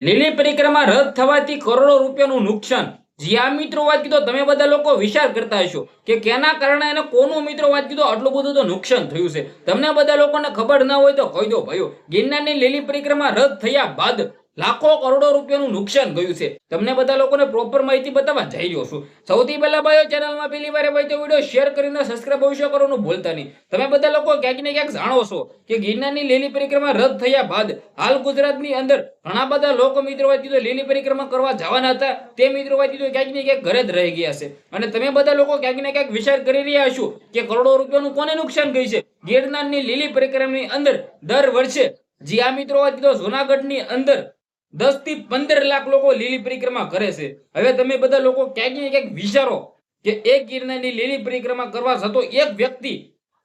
લીલી પરિક્રમા રદ થવાથી કરોડો રૂપિયાનું નુકસાન. જ્યાં મિત્રો વાત કીધો તમે બધા લોકો વિચાર કરતા હશો કે કેના કારણે અને કોનું મિત્રો વાત કીધો આટલું બધું તો નુકસાન થયું છે. તમને બધા લોકોને ખબર ના હોય તો કહી દો ભાઈઓ, ગિરનારની લીલી પરિક્રમા રદ થયા બાદ લાખો કરોડો રૂપિયાનું નુકસાન ગયું છે. તમને બધા લોકોને પ્રોપર માહિતી બતાવવા જઈ રહ્યો છું. સૌથી પહેલા ભાઈઓ, ચેનલમાં પહેલી વાર ભાઈ તો વિડીયો શેર કરીને સબસ્ક્રાઇબ અવશ્ય કરવાનું ભૂલતા નહીં. તમે બધા લોકો ક્યાંક ને ક્યાંક જાણો છો કે ગિરનારની લીલી પરિક્રમા રદ થયા બાદ હાલ ગુજરાતની અંદર ઘણા બધા લોકો મિત્રો વાત કીધું લીલી પરિક્રમા કરવા જવાના હતા, તે મિત્રો વાત કીધું ક્યાંક ને ક્યાંક ઘરે જ રહી ગયા છે. અને તમે બધા લોકો ક્યાંક ને ક્યાંક વિચાર કરી રહ્યા છો કે કરોડો રૂપિયાનું કોને નુકસાન ગયું છે. ગિરનારની લીલી પરિક્રમાની અંદર દર વર્ષે જે આ મિત્રો વાત કીધો જુનાગઢની અંદર 10 થી 15 લાખ લોકો લીલી પરિક્રમા કરે છે. હવે તમે બધા લોકો ક્યાંક ને ક્યાંક વિચારો કે એક ગિરનારની લીલી પરિક્રમા કરવા જતો એક વ્યક્તિ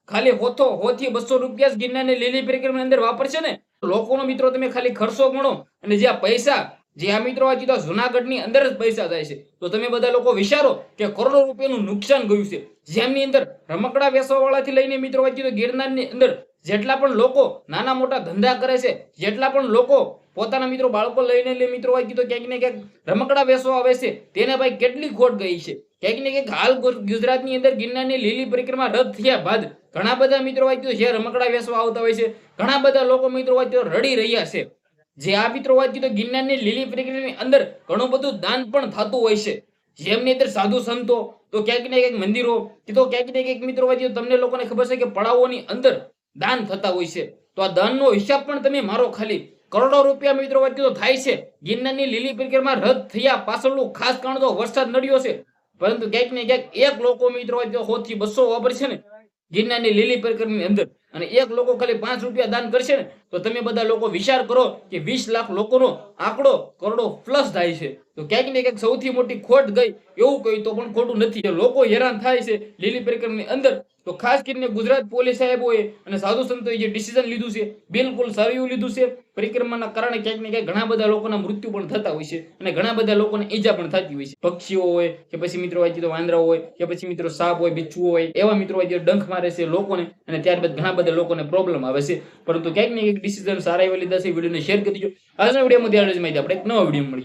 ખાલી 100 થી 200 રૂપિયા જ ગિરનારની લીલી પરિક્રમાની અંદર વાપરશે ને, લોકોનો મિત્રો તમે ખાલી ખર્ચો ગણો અને જે આ પૈસા જે આ મિત્રો આ કીધા જુનાગઢની અંદર જ પૈસા જાય છે, તો તમે બધા લોકો વિચારો કે કરોડો રૂપિયાનું નુકસાન ગયું છે. જેમની અંદર રમકડા વેચવાવાળાથી લઈને મિત્રો વાત કીધું ગિરનારની અંદર જેટલા પણ લોકો નાના મોટા ધંધા કરે છે, જેટલા પણ લોકો પોતાના મિત્રો બાળકો લઈને મિત્રો વાત કીધું ક્યાંક ને ક્યાંક રમકડા વેચવા આવે છે, તેને ભાઈ કેટલી ખોટ ગઈ છે. ક્યાંક ને ક્યાંક હાલ ગુજરાતની અંદર ગિરનારની લીલી પરિક્રમા રદ થયા બાદ ઘણા બધા મિત્રો વાત કીધું જે રમકડા વેચવા આવતા હોય છે, ઘણા બધા લોકો મિત્રો વાત કીધું રડી રહ્યા છે. જે આ મિત્રો વાત કીધું ગિરનારની લીલી પરિક્રમાની અંદર ઘણું બધું દાન પણ થતું હોય છે. જેમની અંદર સાધુ સંતો તો ક્યાંક ને ક્યાંક મંદિરો તો ક્યાંક ને ક્યાંક મિત્રો વાત કીધું તમને લોકોને ખબર છે કે પડાવોની અંદર દાન થતા હોય છે. તો આ દાનનો હિસાબ પણ તમે મારો, ખાલી કરોડો રૂપિયા મિત્રો વાત કીધું થાય છે. ગિરનારની લીલી પરિક્રમા રદ થયા પાછળનું ખાસ કારણ તો વરસાદ નડ્યો છે, પરંતુ ક્યાંક ને ક્યાંક એક લોકો મિત્રો વાત કીધું 100 થી 200 વાપરશે ને ગિરનારની લીલી પરિક્રમાની અંદર, અને એક લોકો ખાલી 5 રૂપિયા દાન કરશે ને, તો તમે બધા લોકો વિચાર કરો કે 20 લાખ લોકોનો આંકડો કરોડો પ્લસ થાય છે. તો ક્યાંક ને ક્યાંક સૌથી મોટી ખોટ ગઈ એવું કહી તો પણ ખોટું નથી. લોકો હેરાન થાય છે લીલી પરિક્રમાની અંદર, તો ખાસ કરીને ગુજરાત પોલીસ સાહેબોએ અને સાધુ સંતોએ જે ડિસિઝન લીધું છે બિલકુલ સારું લીધું છે. પરિક્રમાના કારણે ક્યાંક ને ક્યાંક ઘણા બધા લોકોના મૃત્યુ પણ થતા હોય છે અને ઘણા બધા લોકોને ઈજા પણ થતી હોય છે. પક્ષીઓ હોય કે પછી મિત્રો હોય વાંદરા હોય કે પછી મિત્રો સાપ હોય, બિચ્છુઓ હોય, એવા મિત્રો હોય ડંખ મારે છે લોકોને અને ત્યારબાદ ઘણા બધા લોકોને પ્રોબ્લેમ આવે છે. પરંતુ ક્યાંક ને ક્યાંક ડિસિઝન સારા એવા લીધા છે. વિડીયોને શેર કરી દીજો. આજના વિડીયોમાં ધ્યાન જ માહિતી આપણે એક નવા વિડીયો મળીએ.